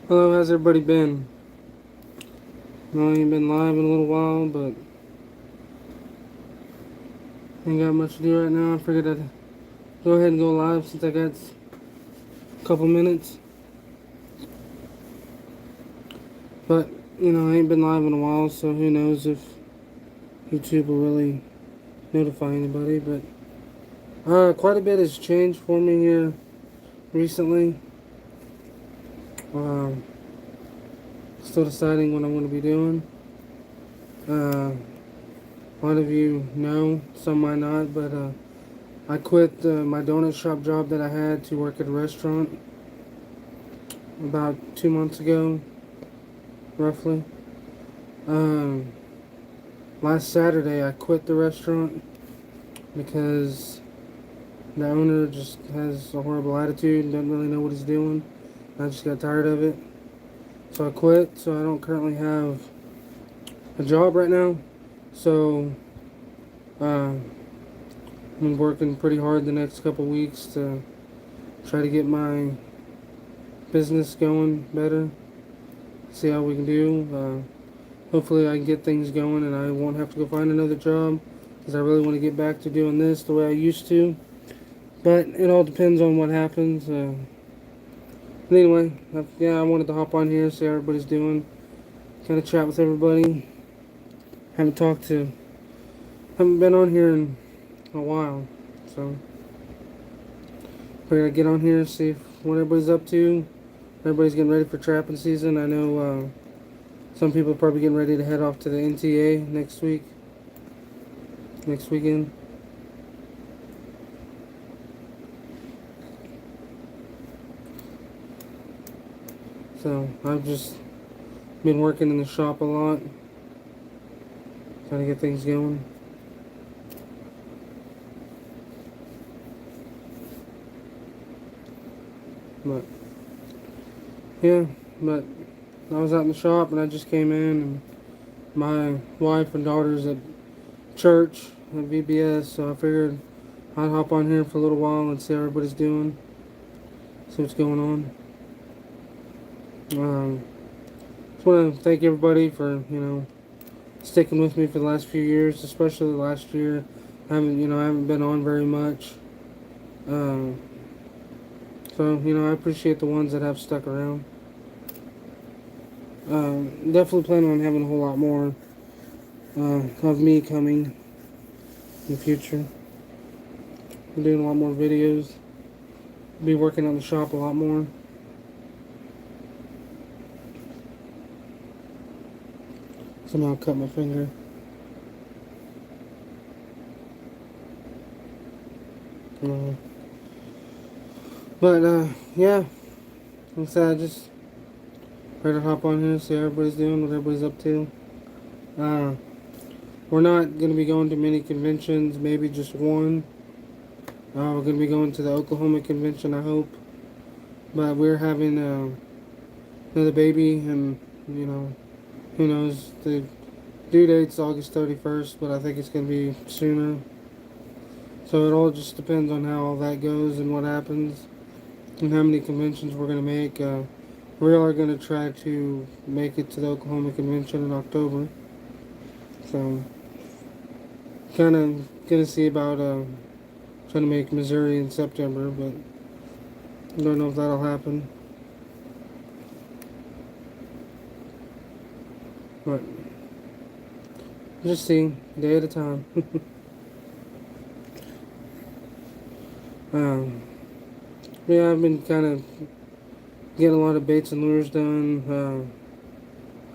Hello, how's everybody been? I ain't been live in a little while, but ain't got much to do right now. I figured I'd go ahead and go live since I got a couple minutes. But, I ain't been live in a while, so who knows if YouTube will really notify anybody. But quite a bit has changed for me here recently. Um, Still deciding what I'm going to be doing. A lot of you know, some might not, but I quit my donut shop job that I had to work at a restaurant about 2 months ago, roughly. Um, Last Saturday, I quit the restaurant because the owner just has a horrible attitude and doesn't really know what he's doing. I just got tired of it. So I quit, so I don't currently have a job right now. So I'm working pretty hard the next couple weeks to try to get my business going better, see how we can do. Hopefully I can get things going and I won't have to go find another job because I really want to get back to doing this the way I used to. But it all depends on what happens. But anyway, I wanted to hop on here, see how everybody's doing, kind of chat with everybody. Haven't been on here in a while, so we're gonna get on here and see what everybody's up to. Everybody's getting ready for trapping season. I know some people are probably getting ready to head off to the NTA next weekend. So I've just been working in the shop a lot, trying to get things going. But yeah, but I was out in the shop and I just came in and my wife and daughter's at church at VBS, so I figured I'd hop on here for a little while and see how everybody's doing, see what's going on. Just want to thank everybody for sticking with me for the last few years, especially last year. I haven't been on very much. So I appreciate the ones that have stuck around. Definitely planning on having a whole lot more of me coming in the future. I'm doing a lot more videos. Be working on the shop a lot more. Somehow cut my finger. But yeah, like I said, I just ready to hop on here, see how everybody's doing, what everybody's up to. We're not going to be going to many conventions, maybe just one. We're going to be going to the Oklahoma convention, I hope. But we're having another baby, and who knows. The due date's August 31st, but I think it's going to be sooner. So it all just depends on how all that goes and what happens and how many conventions we're going to make. We are going to try to make it to the Oklahoma convention in October. So kind of going to see about trying to make Missouri in September, but I don't know if that'll happen. But just see, day at a time. Yeah, I've been kind of getting a lot of baits and lures done.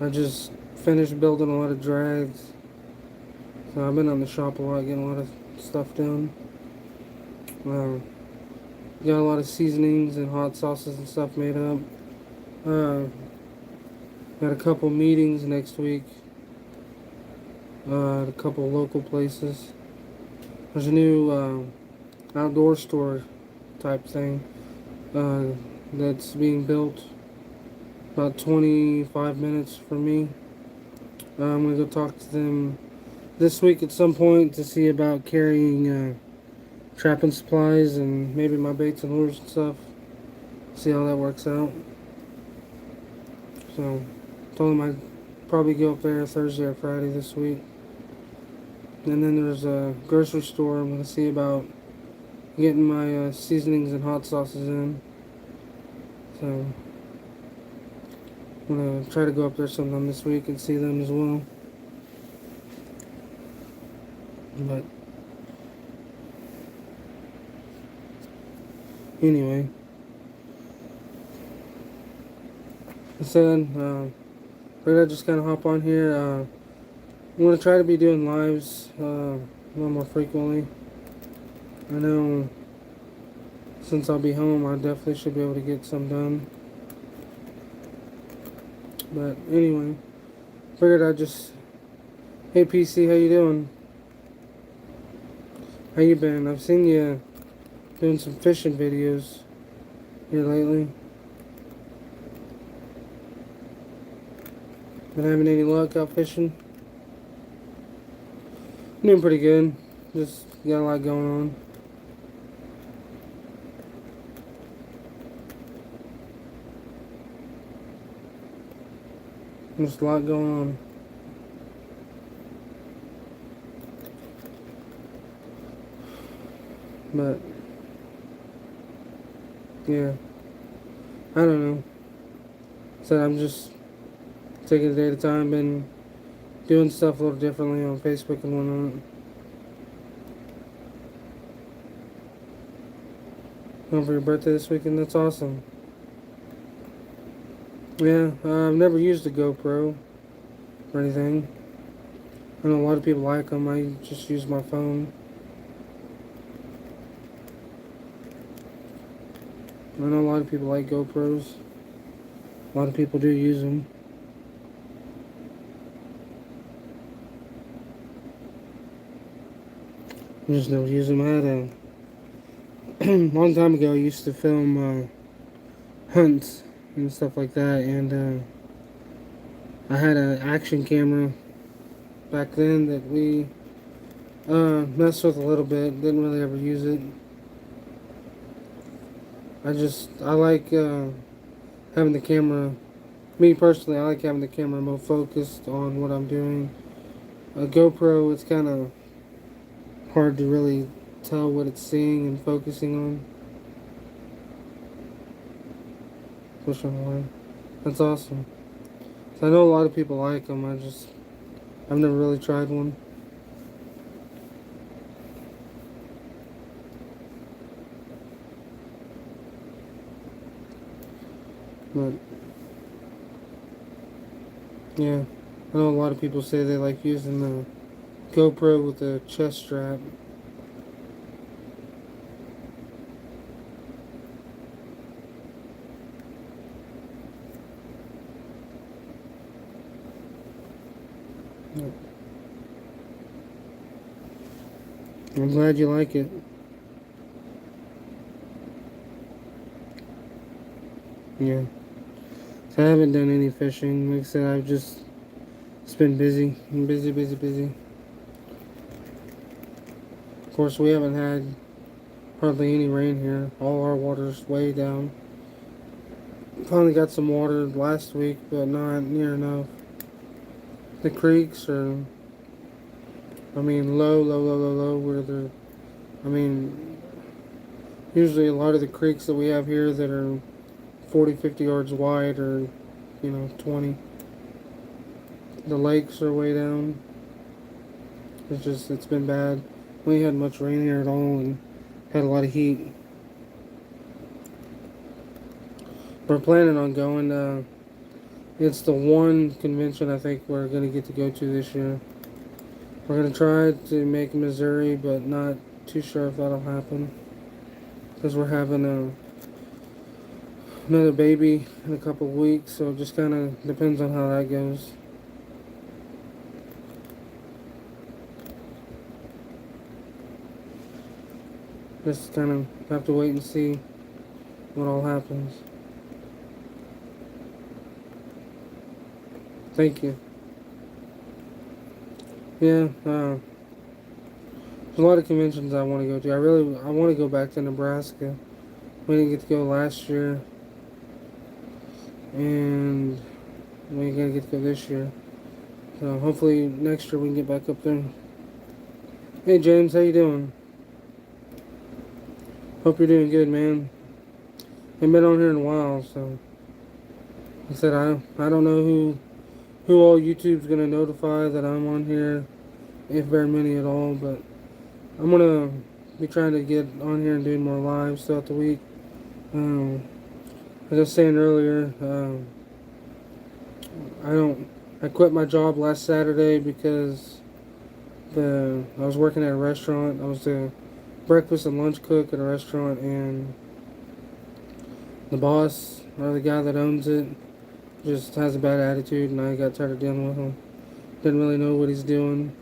I just finished building a lot of drags. So I've been on the shop a lot, getting a lot of stuff done. Got a lot of seasonings and hot sauces and stuff made up. Got a couple meetings next week at a couple local places. There's a new outdoor store type thing that's being built about 25 minutes from me. I'm going to go talk to them this week at some point to see about carrying trapping supplies and maybe my baits and lures and stuff. See how that works out. So told him I'd probably go up there Thursday or Friday this week. And then there's a grocery store I'm gonna see about getting my seasonings and hot sauces in. So I'm gonna try to go up there sometime this week and see them as well. But anyway, I said, we're gonna just kind of hop on here. I'm gonna try to be doing lives a little more frequently. I know since I'll be home, I definitely should be able to get some done. But anyway, figured I'd just, hey PC, how you doing? How you been? I've seen you doing some fishing videos here lately. Been having any luck out fishing? Doing pretty good. Just got a lot going on. Just a lot going on. But yeah, I don't know. Said I'm just taking a day at a time. Been doing stuff a little differently on Facebook and whatnot. Going for your birthday this weekend? That's awesome. Yeah, I've never used a GoPro or anything. I know a lot of people like them. I just use my phone. I know a lot of people like GoPros. A lot of people do use them. I just never use them. I had a long time ago. I used to film hunts and stuff like that, and I had an action camera back then that we messed with a little bit. Didn't really ever use it. I like having the camera. Me personally, I like having the camera more focused on what I'm doing. A GoPro, it's kind of hard to really tell what it's seeing and focusing on. Push on away. That's awesome. So I know a lot of people like them. I've never really tried one. But yeah, I know a lot of people say they like using the GoPro with the chest strap. I'm glad you like it. Yeah. So I haven't done any fishing. Like I said, I've just been busy. I'm busy, busy, busy. Of course, we haven't had hardly any rain here. All our water's way down. Finally got some water last week, but not near enough. The creeks are, low, where usually a lot of the creeks that we have here that are 40, 50 yards wide are, 20. The lakes are way down. It's been bad. We ain't had much rain here at all and had a lot of heat. We're planning on going, it's the one convention I think we're going to get to go to this year. We're going to try to make Missouri, but not too sure if that'll happen. Because we're having another baby in a couple of weeks, so it just kind of depends on how that goes. Just kind of have to wait and see what all happens. Thank you. Yeah, there's a lot of conventions I want to go to. I want to go back to Nebraska. We didn't get to go last year. And We gotta get to go this year. So hopefully next year we can get back up there. Hey James, how you doing? Hope you're doing good, man. Ain't been on here in a while, so like I said I don't know who all YouTube's gonna notify that I'm on here, if very many at all, but I'm gonna be trying to get on here and doing more lives throughout the week. As I was saying earlier, I quit my job last Saturday because I was working at a restaurant. I was a breakfast and lunch cook at a restaurant, and the boss, or the guy that owns it, just has a bad attitude, and I got tired of dealing with him. Didn't really know what he's doing.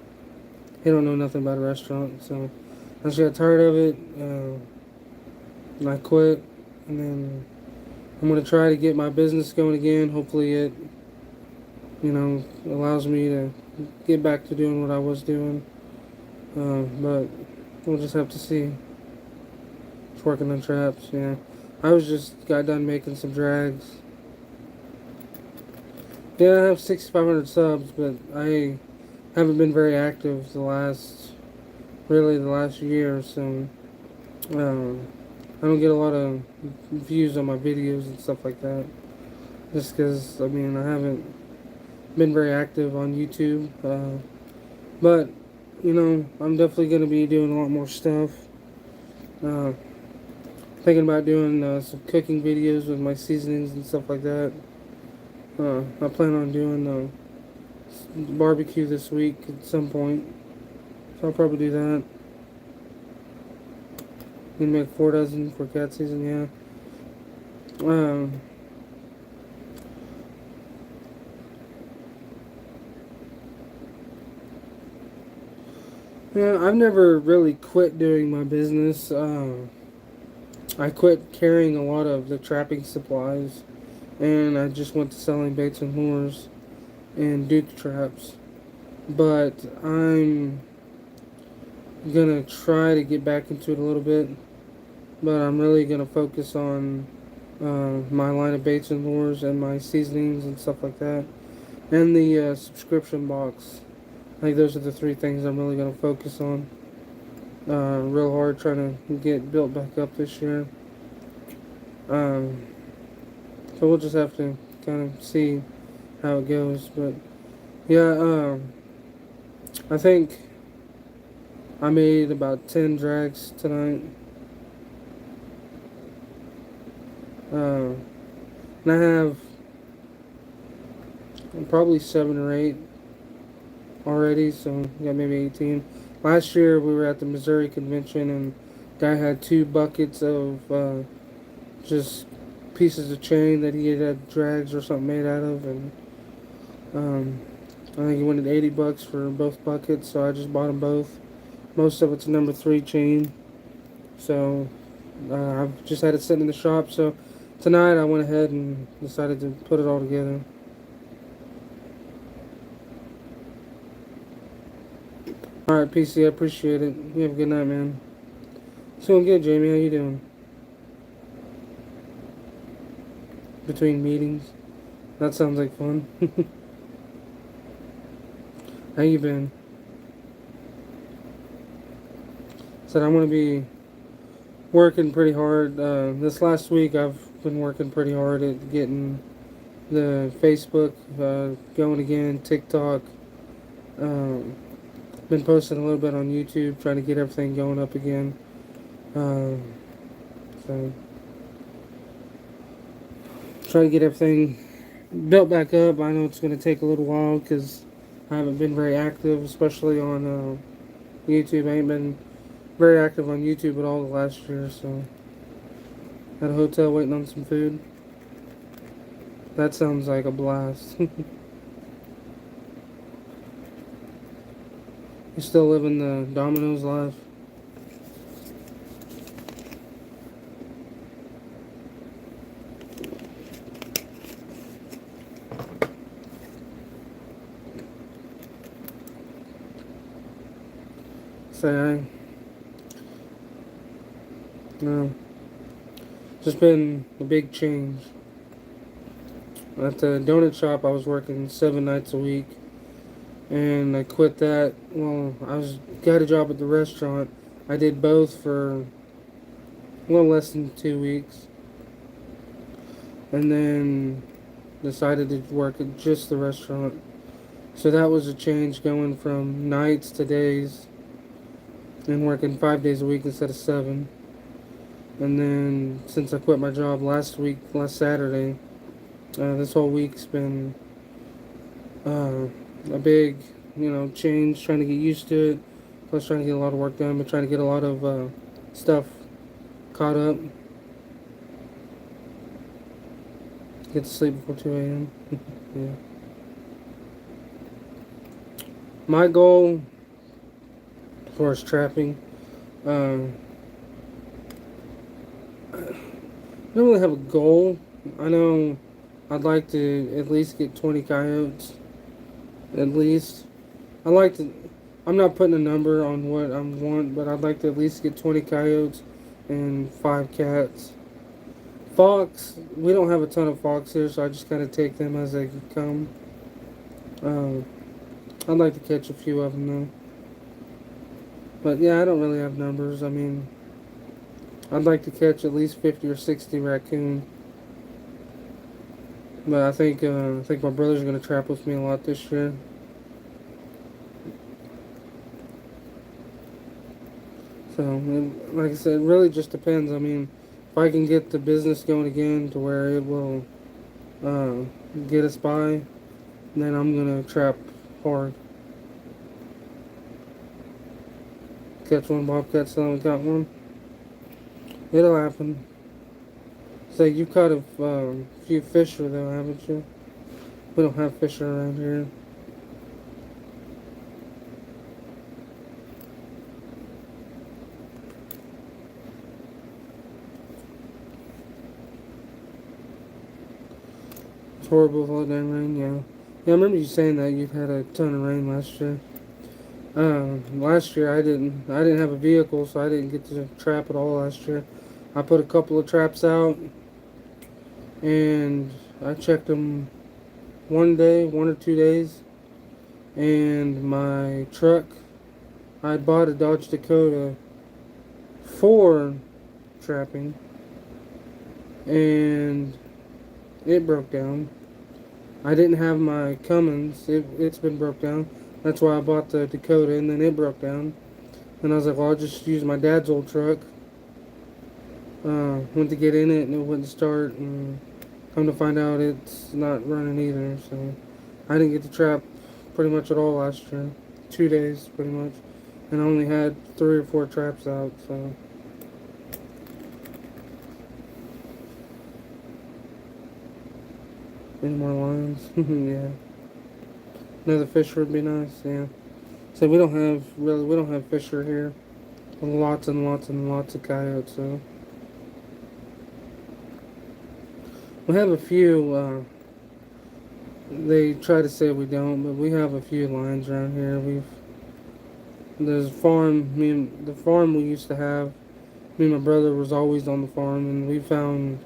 He don't know nothing about a restaurant, so I just got tired of it, and I quit. And then I'm gonna try to get my business going again. Hopefully, it allows me to get back to doing what I was doing. But we'll just have to see. Just working on traps, yeah. I got done making some drags. Yeah, I have 6,500 subs, but I haven't been very active the last year, so I don't get a lot of views on my videos and stuff like that. Just because, I haven't been very active on YouTube. But, I'm definitely going to be doing a lot more stuff. Thinking about doing some cooking videos with my seasonings and stuff like that. I plan on doing barbecue this week at some point. So I'll probably do that. Gonna make 4 dozen for cat season, yeah. Yeah, I've never really quit doing my business. I quit carrying a lot of the trapping supplies, and I just went to selling baits and lures and Duke traps. But I'm gonna try to get back into it a little bit, but I'm really gonna focus on my line of baits and lures and my seasonings and stuff like that, and the subscription box. I think those are the 3 things I'm really gonna focus on real hard, trying to get built back up this year. So we'll just have to kind of see how it goes, but yeah, I think I made about 10 drags tonight. And I have probably 7 or 8 already, so yeah, maybe 18. Last year we were at the Missouri convention, and guy had 2 buckets of just pieces of chain that he had drags or something made out of, and I think he wanted $80 for both buckets, so I just bought them both. Most of it's number 3 chain, so I've just had it sitting in the shop. So tonight I went ahead and decided to put it all together. Alright, PC, I appreciate it. You have a good night, man. It's going good, Jamie. How you doing? Between meetings? That sounds like fun. How you been? Said I'm going to be working pretty hard. This last week I've been working pretty hard at getting the Facebook going again, TikTok. Been posting a little bit on YouTube, trying to get everything going up again. So try to get everything built back up. I know it's going to take a little while because I haven't been very active, especially on YouTube. I ain't been very active on YouTube at all the last year, so at a hotel waiting on some food. That sounds like a blast. You still living the Domino's life? Say no. Just been a big change. At the donut shop, I was working 7 nights a week, and I quit that. Well, got a job at the restaurant. I did both for less than 2 weeks, and then decided to work at just the restaurant. So that was a change, going from nights to days and working 5 days a week instead of seven. And then since I quit my job last Saturday, this whole week's been a big, change, trying to get used to it. Plus trying to get a lot of work done, but trying to get a lot of stuff caught up. Get to sleep before 2 a.m. Yeah. My goal as far as trapping, um, I don't really have a goal. I know I'd like to at least get 20 coyotes. At least. I like to. I'm not putting a number on what I want, but I'd like to at least get 20 coyotes and 5 cats. Fox, we don't have a ton of fox here, so I just kind of take them as they come. I'd like to catch a few of them though. But yeah, I don't really have numbers. I mean, I'd like to catch at least 50 or 60 raccoon. But I think my brother's gonna trap with me a lot this year. So, like I said, it really just depends. I mean, if I can get the business going again to where it will uh, get us by, then I'm gonna trap hard. Catch one bobcat, still haven't got one. It'll happen. So you caught a few fisher though, haven't you? We don't have fisher around here. It's horrible for that rain, yeah. Yeah, I remember you saying that you've had a ton of rain last year. Last year I didn't have a vehicle, so I didn't get to trap at all last year. I put a couple of traps out, and I checked them one day, 1 or 2 days, and my truck, I bought a Dodge Dakota for trapping, and it broke down. I didn't have my Cummins. It's been broke down. That's why I bought the Dakota, and then it broke down. And I was like, well, I'll just use my dad's old truck. Went to get in it, and it wouldn't start, and come to find out it's not running either. So I didn't get to trap pretty much at all last year. 2 days, pretty much. And I only had 3 or 4 traps out, so... Any more lines? Yeah. Another fisher would be nice, yeah. So we don't have fisher here. Lots and lots and lots of coyotes, so. We have a few, they try to say we don't, but we have a few lines around here. There's a farm, the farm we used to have, me and my brother was always on the farm, and we found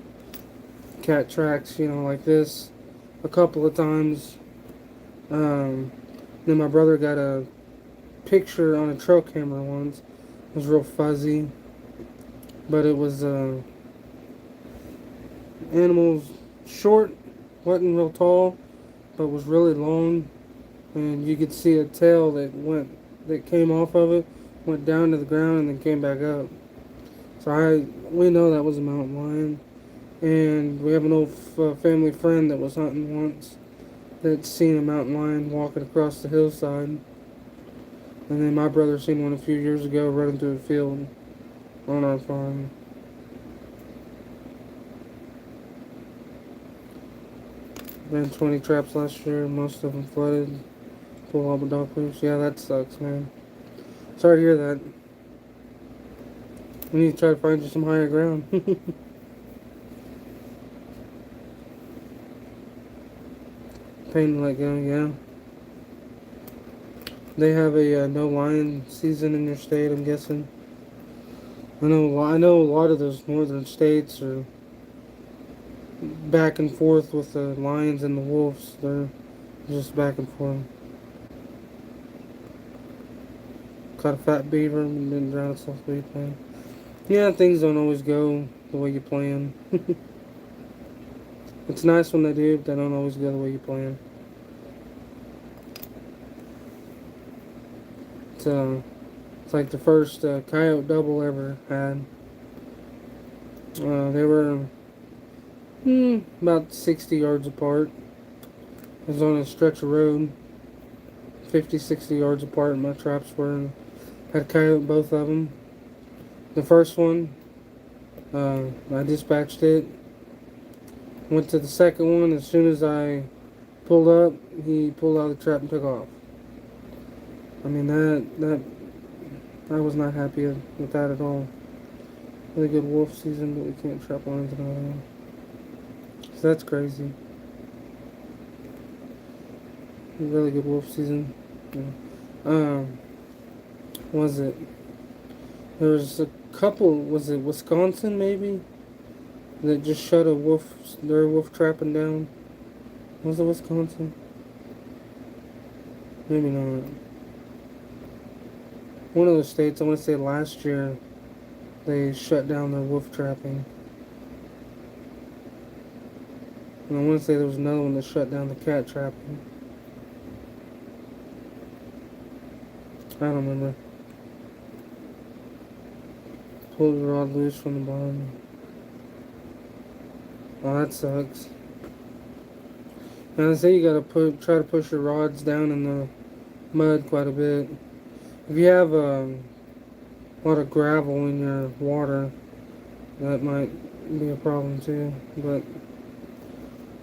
cat tracks, like this a couple of times. Then my brother got a picture on a trail camera once. It was real fuzzy, but it was animals short, wasn't real tall, but was really long, and you could see a tail that came off of it, went down to the ground, and then came back up. So we know that was a mountain lion, and we have an old family friend that was hunting once that's seen a mountain lion walking across the hillside. And then my brother seen one a few years ago running through a field on our farm. Ran 20 traps last year, most of them flooded. Full all the dog proofs. Yeah, that sucks, man. Sorry to hear that. We need to try to find you some higher ground. Pain to let go, yeah. They have a no lion season in your state, I'm guessing. I know a lot of those northern states are, back and forth with the lions and the wolves. They're just back and forth. Caught a fat beaver and then drowned itself to be playing. Yeah, things don't always go the way you plan. It's nice when they do, but they don't always go the way you plan. It's like the first coyote double ever had. They were about 60 yards apart. It was on a stretch of road, 50, 60 yards apart, and my traps were. Had coyote both of them. The first one, I dispatched it. Went to the second one. As soon as I pulled up, he pulled out of the trap and took off. I mean, I was not happy with that at all. Really good wolf season, but we can't trap lions and all that. So that's crazy. Really good wolf season. Yeah. Was it? There was a couple. Was it Wisconsin maybe? That just shut a wolf. Their wolf trapping down. Was it Wisconsin? Maybe not. One of the states. I want to say last year, they shut down their wolf trapping. And I want to say there was another one that shut down the cat trapping. I don't remember. Pulled the rod loose from the bottom. Oh, that sucks. And I say you gotta try to push your rods down in the mud quite a bit. If you have a lot of gravel in your water, that might be a problem too. But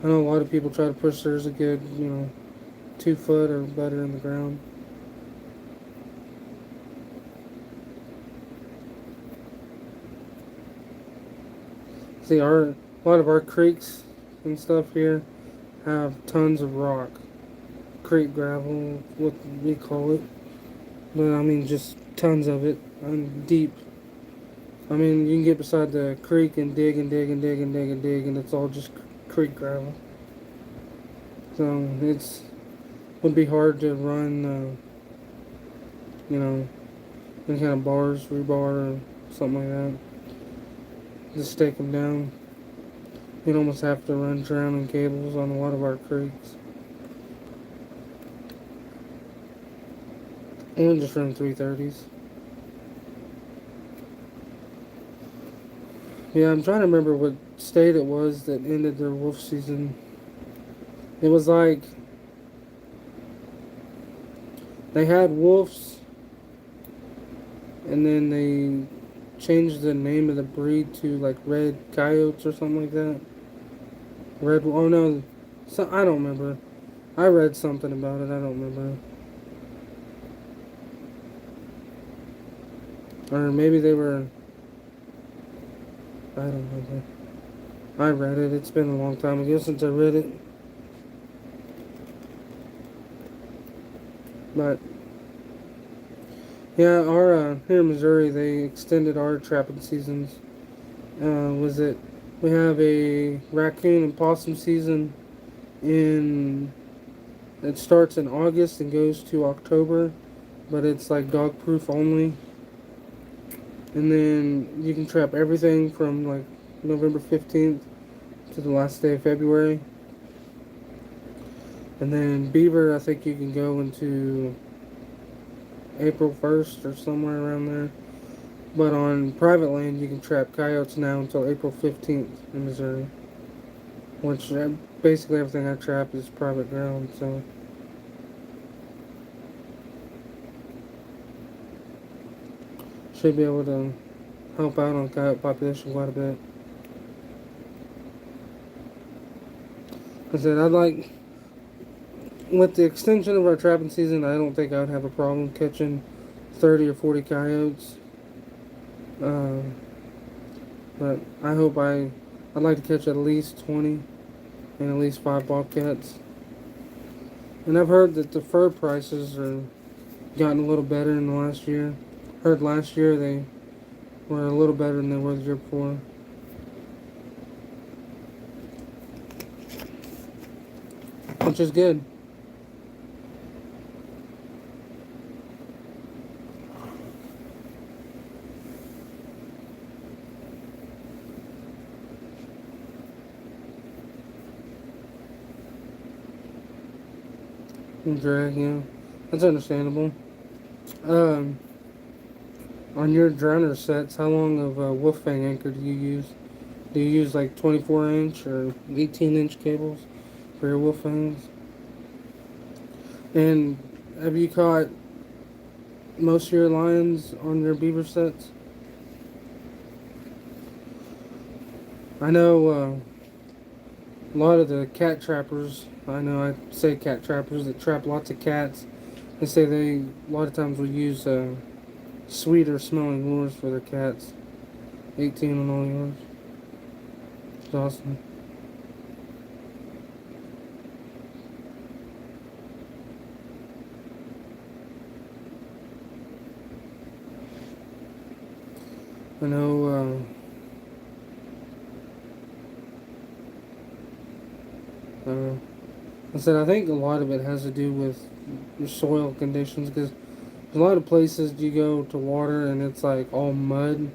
I know a lot of people try to push theirs a good, 2 foot or better in the ground. See, a lot of our creeks and stuff here have tons of rock. Creek gravel, what we call it. But I mean, just tons of it. And deep. I mean, you can get beside the creek and dig and dig and dig and dig and dig, and it's all just creek gravel. So would be hard to run, any kind of bars, rebar, or something like that. Just stake them down. You'd almost have to run drowning cables on a lot of our creeks. Or just run 330s. Yeah, I'm trying to remember what state it was that ended their wolf season. It was like they had wolves, and then they changed the name of the breed to like red coyotes or something like that. Oh no, I don't remember. I read something about it. I don't remember. Or maybe they were. I don't remember. I read it. It's been a long time ago since I read it. But yeah, our here in Missouri, they extended our trapping seasons. We have a raccoon and possum season it starts in August and goes to October, but it's like dog proof only. And then you can trap everything from like November 15th to the last day of February. And then beaver, I think you can go into April 1st or somewhere around there. But on private land, you can trap coyotes now until April 15th in Missouri. Which basically everything I trap is private ground, so. Should be able to help out on coyote population quite a bit. I said, with the extension of our trapping season, I don't think I would have a problem catching 30 or 40 coyotes. But I'd like to catch at least 20 and at least 5 bobcats. And I've heard that the fur prices are gotten a little better in the last year. Heard last year they were a little better than they were the year before. which is good. Drag, yeah. That's understandable. Um, on your drowner sets, how long of a Wolfang anchor do you use? Do you use like 24-inch or 18-inch cables for your Wolfangs? And have you caught most of your lions on your beaver sets? I know a lot of the cat trappers, I say cat trappers that trap lots of cats, they say they a lot of times will use sweeter smelling lures for their cats. 18 on all yours. It's awesome. I know I said I think a lot of it has to do with your soil conditions because a lot of places you go to water and it's like all mud.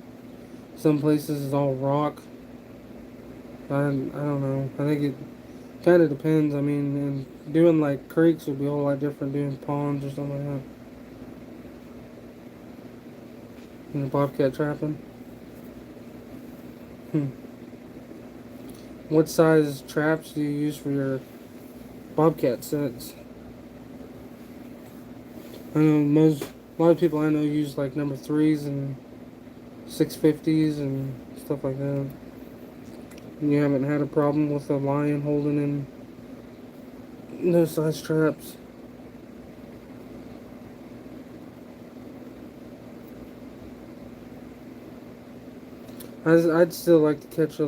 Some places it's all rock. I don't know. I think it kind of depends. I mean, and doing like creeks would be a whole lot different doing ponds or something like that. And bobcat trapping. Hmm. What size traps do you use for your bobcat sets? I know a lot of people I know use like number threes and 650s and stuff like that. And you haven't had a problem with a lion holding in those size traps. I'd still like to catch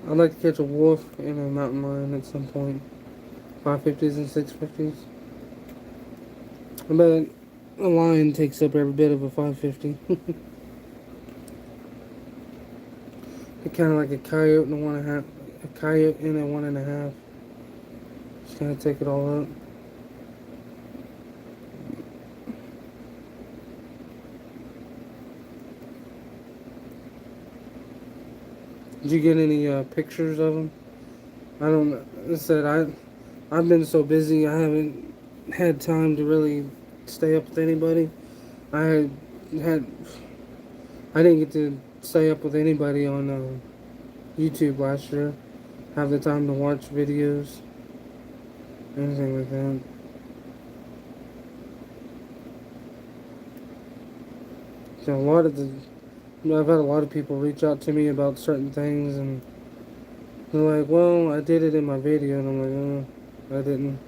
I'd like to catch a wolf and a mountain lion at some point. 550s and 650s. I bet a lion takes up every bit of a 550. It's kind of like a coyote and a 1.5. A coyote and a 1.5. Just kind of take it all up. Did you get any pictures of them? I don't know. I said I've been so busy I haven't had time to really stay up with anybody. I had I didn't get to stay up with anybody on YouTube last year. Have the time to watch videos, anything like that. So I've had a lot of people reach out to me about certain things, and they're like, "Well, I did it in my video," and I'm like, "Oh, I didn't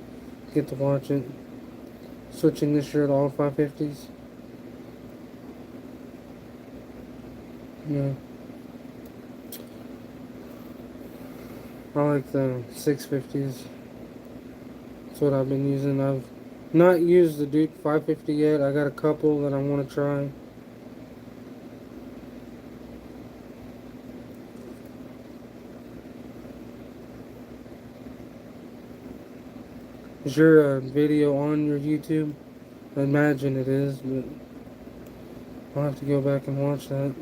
get to watch it." Switching this year to all 550s. Yeah. I like the 650s. That's what I've been using. I've not used the Duke 550 yet. I got a couple that I want to try. Is your video on your YouTube? I imagine it is, but I'll have to go back and watch that.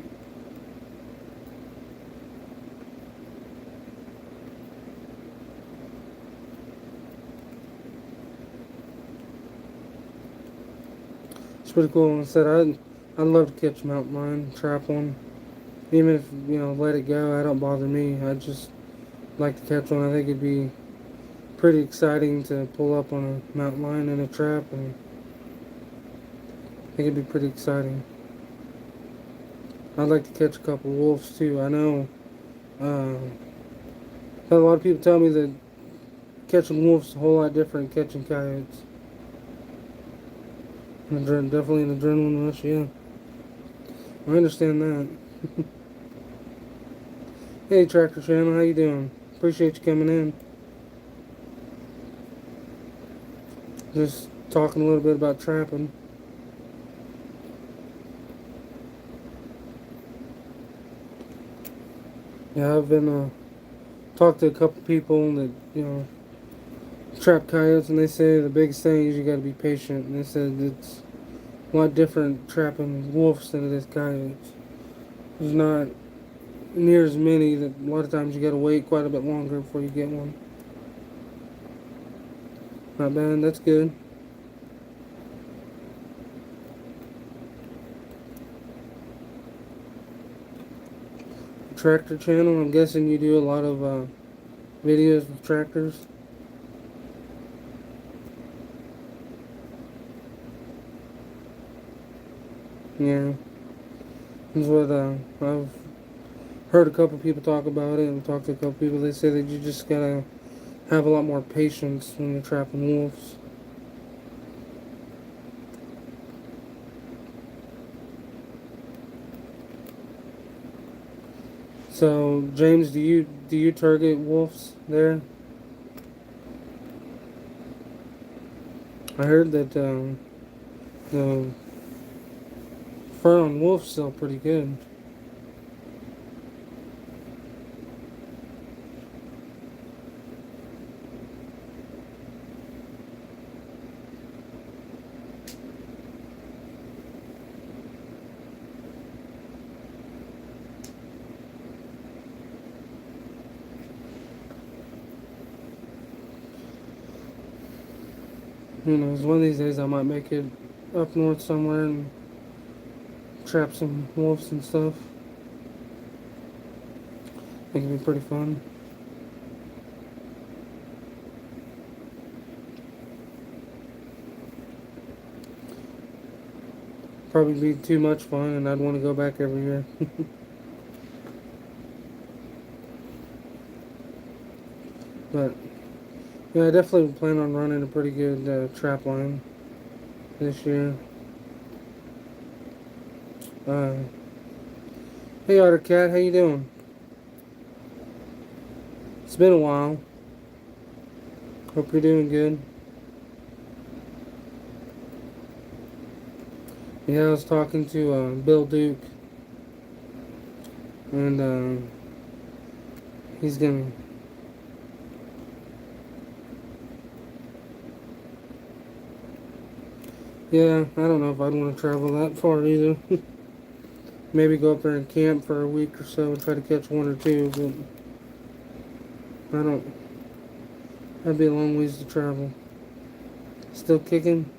It's pretty cool. Like I said I'd love to catch a mountain lion, trap one. Even if, let it go, that don't bother me. I just like to catch one. I think it'd be pretty exciting to pull up on a mountain lion in a trap, and I think it'd be pretty exciting. I'd like to catch a couple wolves too. I know a lot of people tell me that catching wolves is a whole lot different than catching coyotes. Definitely an adrenaline rush, yeah. I understand that. Hey, Tractor Channel, how you doing? Appreciate you coming in. Just talking a little bit about trapping. Yeah, I've been talked to a couple people that, trap coyotes, and they say the biggest thing is you got to be patient. And they said it's a lot different trapping wolves than it is coyotes. There's not near as many. That a lot of times you got to wait quite a bit longer before you get one. Not bad. That's good. Tractor channel. I'm guessing you do a lot of videos with tractors. Yeah, that's what I've heard a couple people talk about it, and talked to a couple people. They say that you just gotta have a lot more patience when you're trapping wolves. So, James, do you target wolves there? I heard that the fur on wolves sell pretty good. Who knows? One of these days I might make it up north somewhere and trap some wolves and stuff. I think it'd be pretty fun. Probably be too much fun, and I'd want to go back every year. But yeah, I definitely plan on running a pretty good trap line this year. Uh, hey Otter Cat, how you doing? It's been a while. Hope you're doing good. Yeah, I was talking to Bill Duke, and he's gonna. Yeah, I don't know if I'd want to travel that far either. Maybe go up there and camp for a week or so and try to catch one or two, but I don't. That'd be a long ways to travel. Still kicking?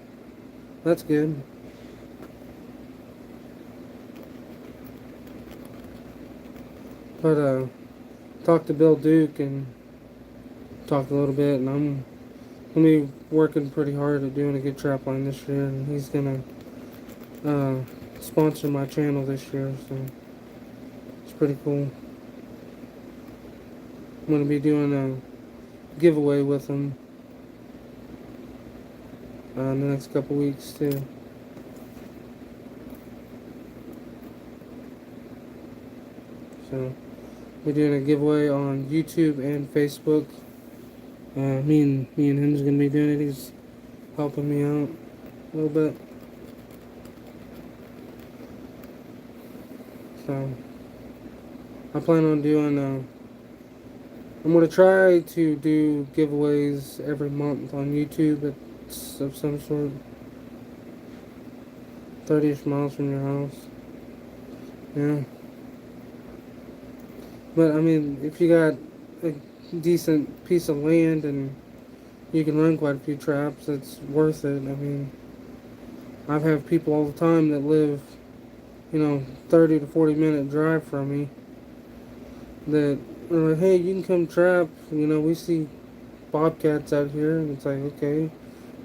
That's good. But talked to Bill Duke and talked a little bit, and I'm gonna be working pretty hard at doing a good trap line this year, and he's gonna sponsor my channel this year, so it's pretty cool. I'm gonna be doing a giveaway with him in the next couple weeks too. So we're doing a giveaway on YouTube and Facebook. Me and him's gonna be doing it. He's helping me out a little bit. So I plan on doing. I'm gonna try to do giveaways every month on YouTube. It's of some sort. 30ish miles from your house. Yeah. But I mean, if you got a decent piece of land and you can run quite a few traps, it's worth it. I mean, I've had people all the time that live, 30 to 40 minute drive from me that are like, hey, you can come trap. We see bobcats out here, and it's like, okay.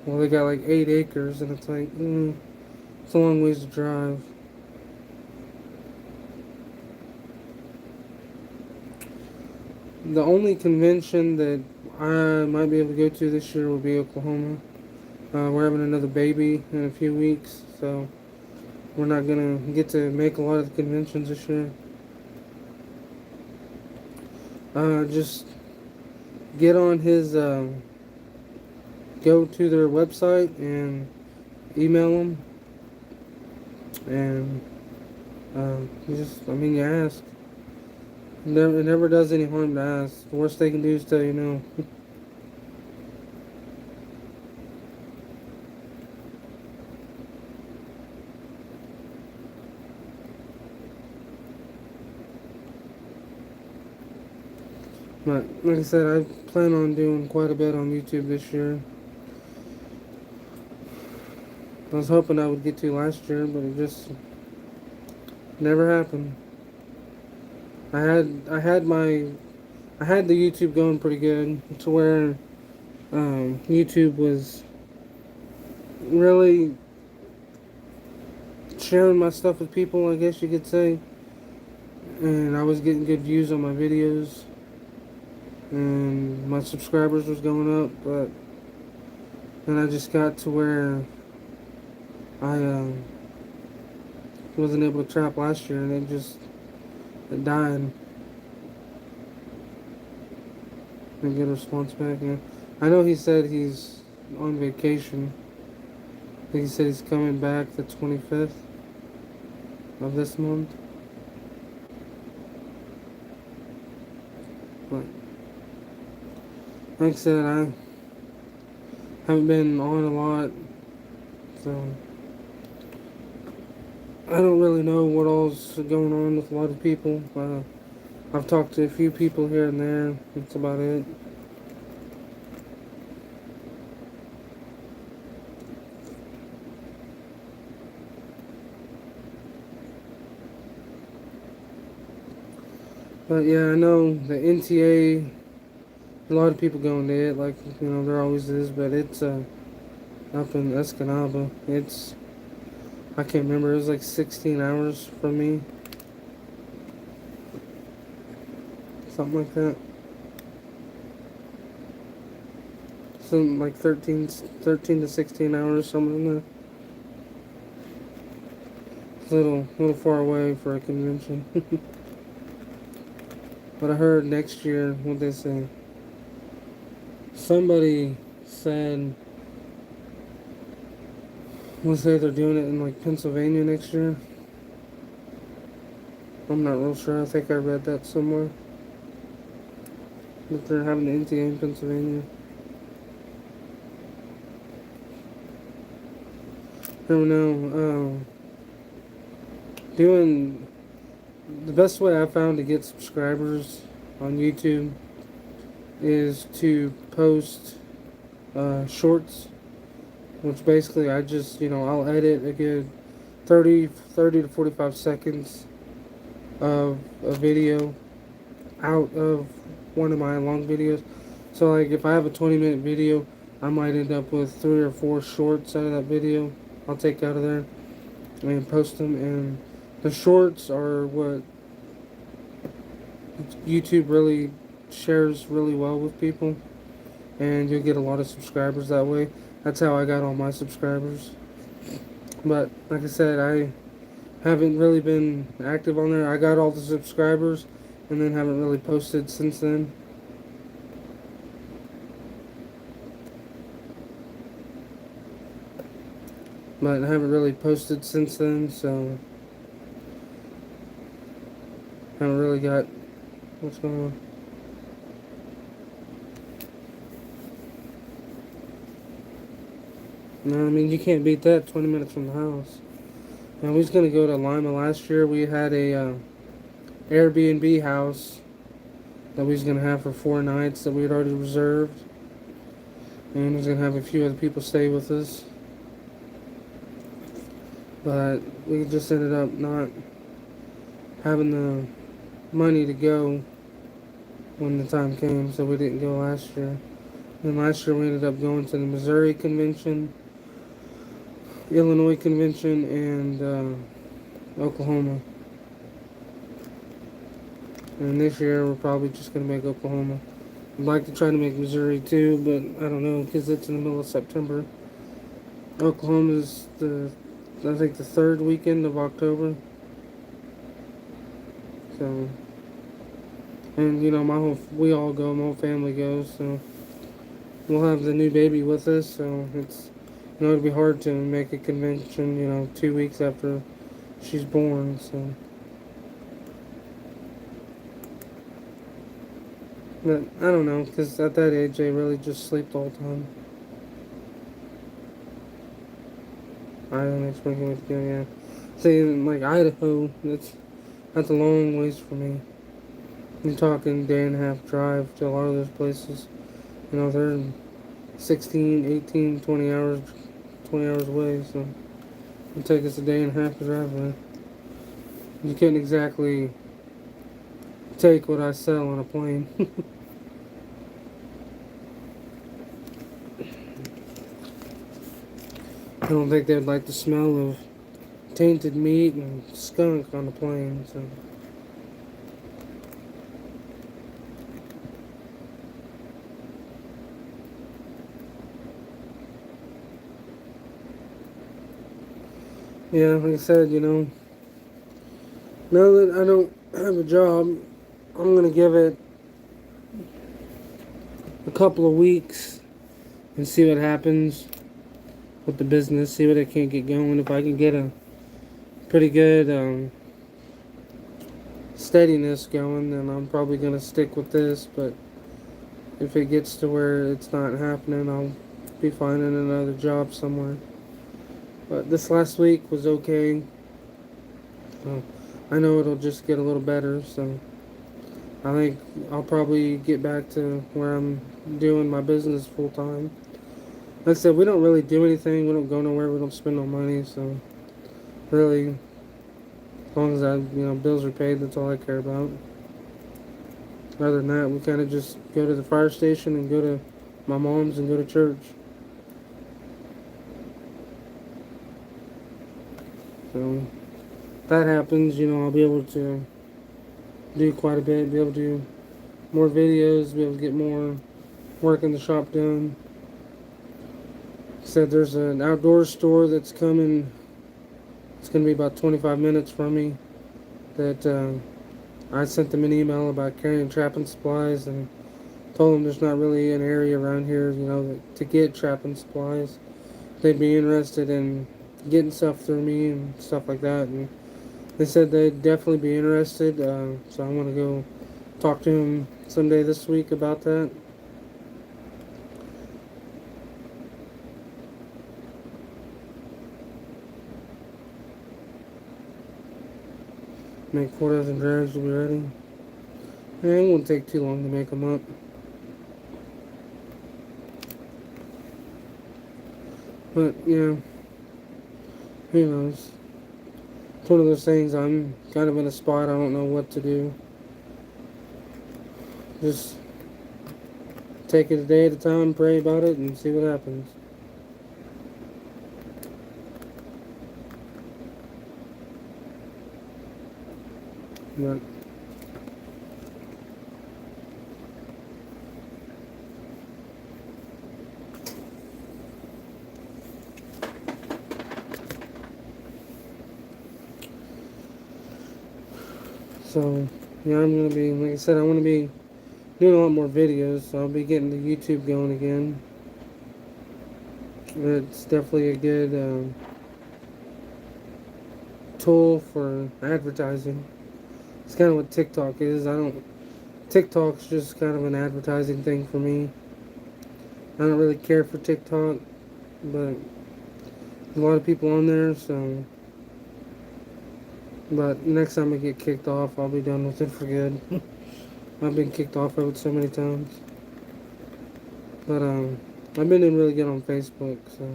Well, they got like 8 acres, and it's like, it's a long ways to drive. The only convention that I might be able to go to this year will be Oklahoma. We're having another baby in a few weeks, so we're not going to get to make a lot of the conventions this year. Just get on his, go to their website and email them, and you ask. It never does any harm to ask. The worst they can do is tell you no. But like I said, I plan on doing quite a bit on YouTube this year. I was hoping I would get to last year, but it just never happened. I had the YouTube going pretty good to where YouTube was really sharing my stuff with people, I guess you could say, and I was getting good views on my videos, and my subscribers was going up, but then I just got to where I wasn't able to trap last year, and it died. Didn't get a response back. Yeah. I know he said he's on vacation. I think he said he's coming back the 25th of this month. But like I said, I haven't been on a lot, so I don't really know what all's going on with a lot of people. I've talked to a few people here and there. That's about it. But yeah, I know the NTA, a lot of people go into it, like, there always is, but it's up in Escanaba. I can't remember, it was like 16 hours from me. Something like that. Something like 13 to 16 hours, something in there. It's a little far away for a convention. But I heard next year, what they say? Somebody said, let's say they're doing it in like Pennsylvania next year. I'm not real sure. I think I read that somewhere. That they're having the NTA in Pennsylvania. I don't know. Doing the best way I found to get subscribers on YouTube is to post shorts, which basically I just, I'll edit a good 30 to 45 seconds of a video out of one of my long videos. So like if I have a 20-minute video, I might end up with 3 or 4 shorts out of that video. I'll take out of there and post them, and the shorts are what YouTube really shares really well with people, and you'll get a lot of subscribers that way. That's how I got all my subscribers. But like I said, I haven't really been active on there. I got all the subscribers and then haven't really posted since then. But I haven't really posted since then, so haven't really got what's going on. No, I mean, you can't beat that 20 minutes from the house. And we was going to go to Lima last year. We had a Airbnb house that we was going to have for 4 nights that we had already reserved. And we was going to have a few other people stay with us. But we just ended up not having the money to go when the time came, so we didn't go last year. And last year we ended up going to the Missouri convention, Illinois convention, and Oklahoma. And this year we're probably just going to make Oklahoma. I'd like to try to make Missouri too, but I don't know, because it's in the middle of September. Oklahoma's I think the 3rd weekend of October. So, and we all go, my whole family goes, so we'll have the new baby with us, so it'd be hard to make a convention, 2 weeks after she's born, so. But I don't know, because at that age, they really just sleep the whole time. I don't expect him to go, yeah. See, in, like, Idaho, that's a long ways for me. You're talking day and a half drive to a lot of those places. You know, they're 16, 18, 20 hours away, so it'll take us a day and a half to drive there. You couldn't exactly take what I sell on a plane. I don't think they'd like the smell of tainted meat and skunk on the plane, so. Yeah, like I said, you know, now that I don't have a job, I'm gonna give it a couple of weeks and see what happens with the business, see what I can get going. If I can get a pretty good steadiness going, then I'm probably gonna stick with this. But if it gets to where it's not happening, I'll be finding another job somewhere. But this last week was okay. So I know it'll just get a little better. So I think I'll probably get back to where I'm doing my business full time. Like I said, we don't really do anything. We don't go nowhere. We don't spend no money. So really, as long as bills are paid, that's all I care about. Other than that, we kind of just go to the fire station and go to my mom's and go to church. So if that happens, I'll be able to do quite a bit, be able to do more videos, be able to get more work in the shop done. Said there's an outdoor store that's coming. It's going to be about 25 minutes from me. That I sent them an email about carrying trapping supplies and told them there's not really an area around here, to get trapping supplies. They'd be interested in getting stuff through me and stuff like that. And they said they'd definitely be interested. So I'm going to go talk to them someday this week about that. Make 4 dozen drives to be ready. And it won't take too long to make them up. But, who knows? It's one of those things, I'm kind of in a spot, I don't know what to do. Just take it a day at a time, pray about it, and see what happens. But so, I'm going to be, like I said, I want to be doing a lot more videos, so I'll be getting the YouTube going again. It's definitely a good tool for advertising. It's kind of what TikTok is. TikTok's just kind of an advertising thing for me. I don't really care for TikTok, but there's a lot of people on there, so. But next time I get kicked off, I'll be done with it for good. I've been kicked off of it so many times. But I've been doing really good on Facebook, so.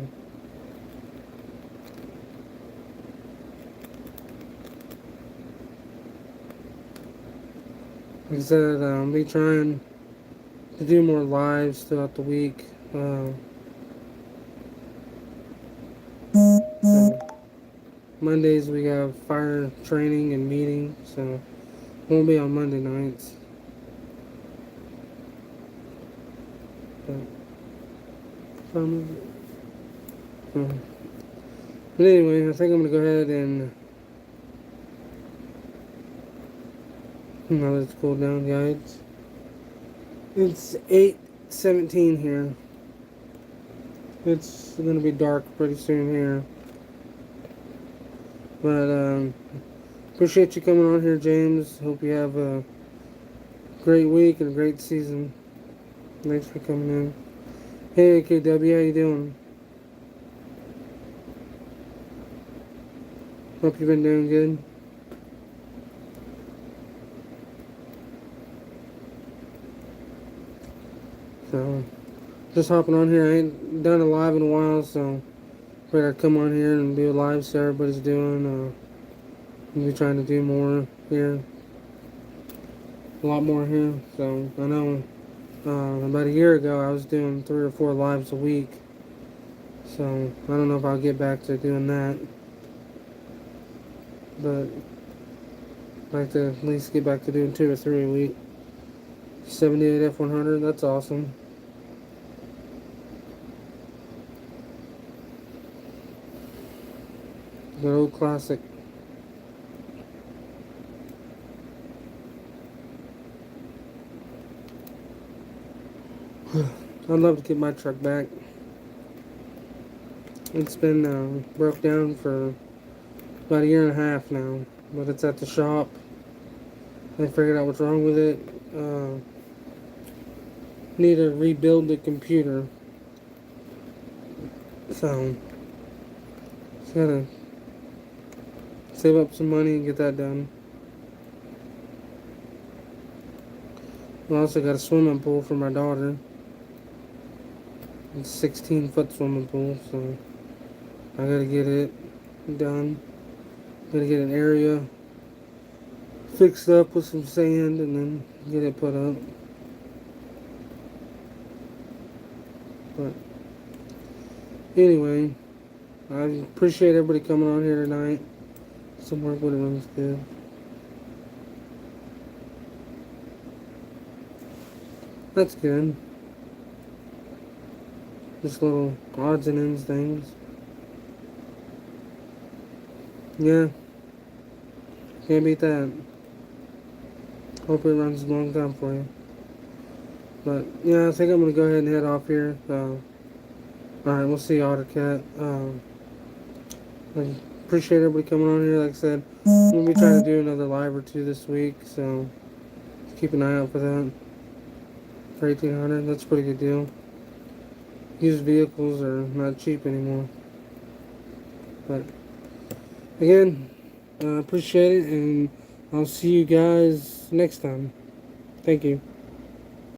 Like I said, I'll be trying to do more lives throughout the week. So Mondays we have fire training and meeting, so won't be on Monday nights. But anyway, I think I'm gonna go ahead and now let's cool down, guys. It's 8:17 here. It's gonna be dark pretty soon here. But appreciate you coming on here, James. Hope you have a great week and a great season. Thanks for coming in. Hey, KW, how you doing? Hope you've been doing good. So, just hopping on here. I ain't done a live in a while, so figured I'd come on here and do a live so everybody's doing. We'll be trying to do more here. A lot more here. So, I know about a year ago I was doing 3 or 4 lives a week. So, I don't know if I'll get back to doing that. But I'd like to at least get back to doing 2 or 3 a week. 78 F100, that's awesome. Good old classic. I'd love to get my truck back. It's been broke down for about a year and a half now, but it's at the shop. They figured out what's wrong with it. Need to rebuild the computer. So, just gotta save up some money and get that done. I also got a swimming pool for my daughter. It's a 16-foot swimming pool, so I gotta get it done. Gotta get an area fixed up with some sand and then get it put up. But anyway, I appreciate everybody coming on here tonight. Some work when it runs good. That's good. Just little odds and ends things. Yeah. Can't beat that. Hope it runs a long time for you. But yeah, I think I'm gonna go ahead and head off here. Alright, we'll see you, Ottercat. I appreciate everybody coming on here. Like I said, we'll be trying to do another live or 2 this week, so keep an eye out for that. For 1800, that's a pretty good deal. Used vehicles are not cheap anymore. But again, I appreciate it, and I'll see you guys next time. Thank you.